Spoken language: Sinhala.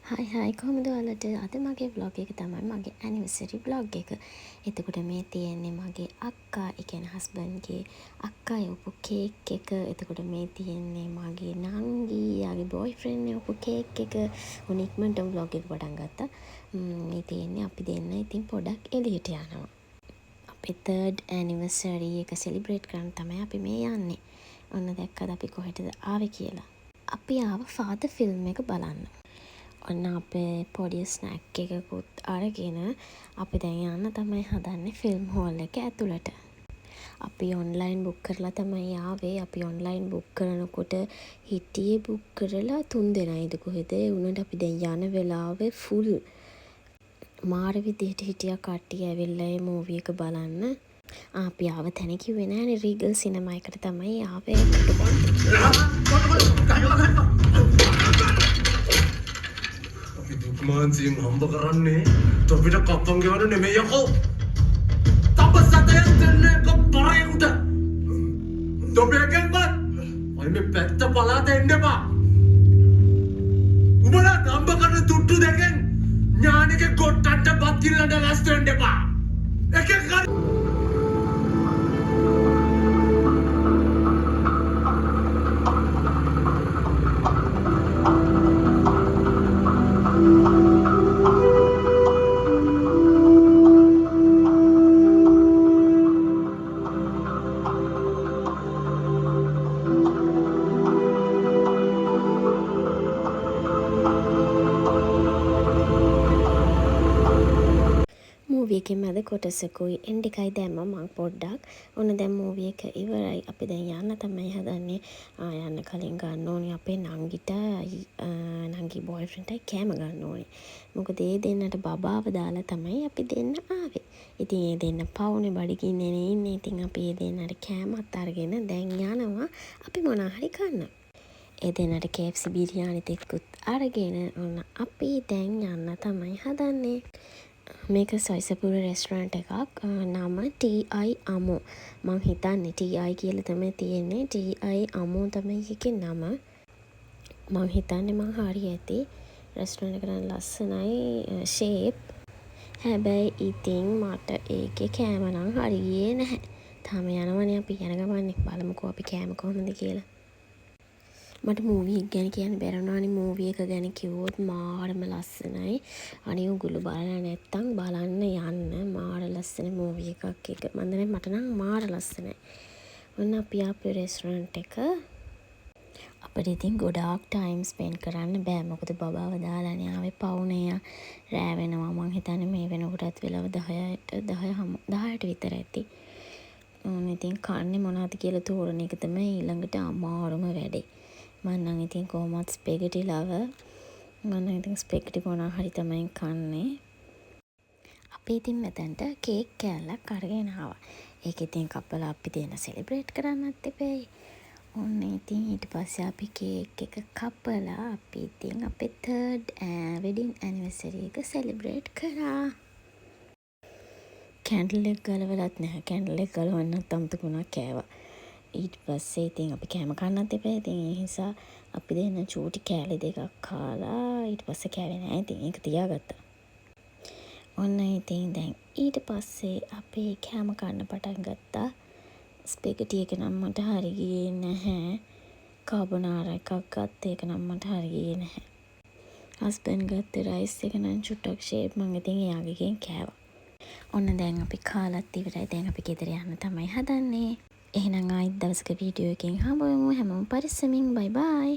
හයි කොහොමද ඔයාලට අද මගේ vlog එක තමයි මගේ anniversary vlog එක. එතකොට මේ තියෙන්නේ මගේ අක්කා, ඒ කියන්නේ හස්බන්ඩ්ගේ අක්කා එවපු කේක් එක. එතකොට මේ තියෙන්නේ මගේ නංගි, යාගේ බොයිෆ්‍රෙන්ඩ් එවපු කේක් එක. උන් ඉක්මනටම vlog එක පටන් ගත්තා. මේ තියෙන්නේ අපි දෙන්න ඉතින් පොඩක් එළියට යනවා. අපේ 3rd anniversary එක celebrate කරන්න තමයි අපි මේ යන්නේ. ඔන්න දැක්කද අපි කොහෙටද ආවේ කියලා. අපි ආව ෆාදර් ෆිල්ම් එක බලන්න. ඔන්න අපේ පොඩි ස්නැක් එකකුත් අරගෙන අපි දැන් යන්න තමයි හදන්නේ ෆිල්ම් හෝල් එක ඇතුළට. අපි ඔන්ලයින් බුක් කරලා තමයි ආවේ. අපි ඔන්ලයින් බුක් කරනකොට හිටියේ බුක් කරලා 3 දෙනයිද කොහෙද. ඒ වුණාට අපි දැන් යන වෙලාවේ ෆුල් මාර විදිහට හිටියා කට්ටිය ඇවිල්ලා ඒ මූවි එක බලන්න. අපි ආව තැන කිව්වේ නෑනේ රීගල් සිනමා එකට තමයි ආවේ. මාන්සියෙන් හම්බ කරන්නේ තොපිට කප්පම් ගෙවන්න නෙමෙයි යකෝ. තඹ සතයක් දෙන්නේ කොපරේකට. තොපියකෙන්වත් අය මේ පැත්ත පලාත එන්න එපා. උඹලා හම්බ කරන තුට්ටු දෙකෙන් ඥානික කොට්ටන්ට බත් කිල්ලට ලැස්ති වෙන්න එපා. එකෙක් හරි මූවි එකේ මැද කොටසකුයි එන්ඩ් එකයි දැම්මා මං පොඩ්ඩක්. ඔන්න දැන් මූවි එක ඉවරයි. අපි දැන් යන්න තමයි හදන්නේ. යන්න කලින් ගන්න ඕනේ අපේ නංගිට නංගි බොයිෆ්‍රෙන්ඩ්ටයි කෑම ගන්න ඕනේ. මොකද ඒ දෙන්නට බබාව දාලා තමයි අපි දෙන්න ආවේ. ඉතින් ඒ දෙන්න පවුනේ බඩගින්නේනේ ඉන්නේ. ඉතින් අපි ඒ දෙන්නට කෑමත් අරගෙන දැන් යනවා අපි මොනා හරි කන්න. ඒ දෙන්නට KFC බිරියානි ටිකකුත් අරගෙන ඔන්න අපි දැන් යන්න තමයි හදන්නේ. මේක සයිසපුර රෙස්ටරන්ට් එකක්. නම TI අමු. මං හිතන්නේ TI කියලා තමයි තියෙන්නේ. TI අමු තමයි එකේ නම. මං හිතන්නේ මං හරි ඇති. රෙස්ටරන්ට් එක නම් ලස්සනයි ෂේප්. හැබැයි ඉතින් මට ඒකේ කෑම නම් හරි ගියේ නැහැ. තාම යනවනේ අපි යන ගමන්නේ. බලමුකෝ අපි කෑම කොහොමද කියලා. මට මූවි එක ගැන කියන්න බැරනවානේ. මූවි එක ගැන කිව්වොත් මාරම ලස්සනයි. අනේ උගුළු බලලා නැත්තම් බලන්න යන්න. මාර ලස්සන මූවි එකක් එක. මන් දන්නේ මට නම් මාර ලස්සනයි. ඔන්න අපි ආපු රෙස්ටරන්ට් එක. අපිට ඉතින් ගොඩාක් ටයිම් ස්පෙන්ඩ් කරන්න බෑ. මොකද බබාව දාලානේ ආවේ පවුනේ. රෑ වෙනවා. මං හිතන්නේ මේ වෙනකොටත් වෙලාව 10ට විතර ඇති. ඉතින් කන්නේ මොනවද කියලා තෝරන එක තමයි ඊළඟට අමාරුම වැඩේ. මම නම් ඉතින් කොහොමත් ස්පෙගටි ලවර්. මම ඉතින් ස්පෙගටි මොනවා හරි තමයි කන්නේ. අපි ඉතින් මෙතනට කේක් කෑල්ලක් අරගෙන ආවා. ඒක ඉතින් කපලා අපි දෙන්න සෙලිබ්‍රේට් කරන්නත් එපේ. ඔන්න ඉතින් ඊට පස්සේ අපි කේක් එක කපලා අපි ඉතින් අපේ 3rd wedding anniversary එක සෙලිබ්‍රේට් කරා. කැන්ඩල් එක ගලවලත් නැහැ. කැන්ඩල් එක ගලවන්නත් අමතකුණා කෑවා. ඊට පස්සේ ඉතින් අපි කෑම කන්නත් එපා. ඉතින් ඒ නිසා අපි දෙන්න චූටි කෑලි දෙකක් කාලා ඊට පස්සේ කෑවේ නෑ. ඉතින් ඒක තියාගත්තා. ඔන්න ඉතින් දැන් ඊට පස්සේ අපි කෑම කන්න පටන් ගත්තා. ස්පෙගටි එක නම් මට හරි ගියේ නැහැ. කාබෝනාරා එකක් ගත්ත ඒක නම් මට හරි ගියේ නැහැ. හස්බන්ඩ් ගත්ත රයිස් එක නම් චුට්ටක් ෂේප් මං ඉතින් එයාගෙන් කෑවා. ඔන්න දැන් අපි කාලත් ඉවරයි. දැන් අපි ගෙදර යන්න තමයි හදන්නේ. එහෙනම් ආයිත් දවසක වීඩියෝ එකකින් හම්බ වෙමු. හැමෝම පරිස්සමින් බයි බයි.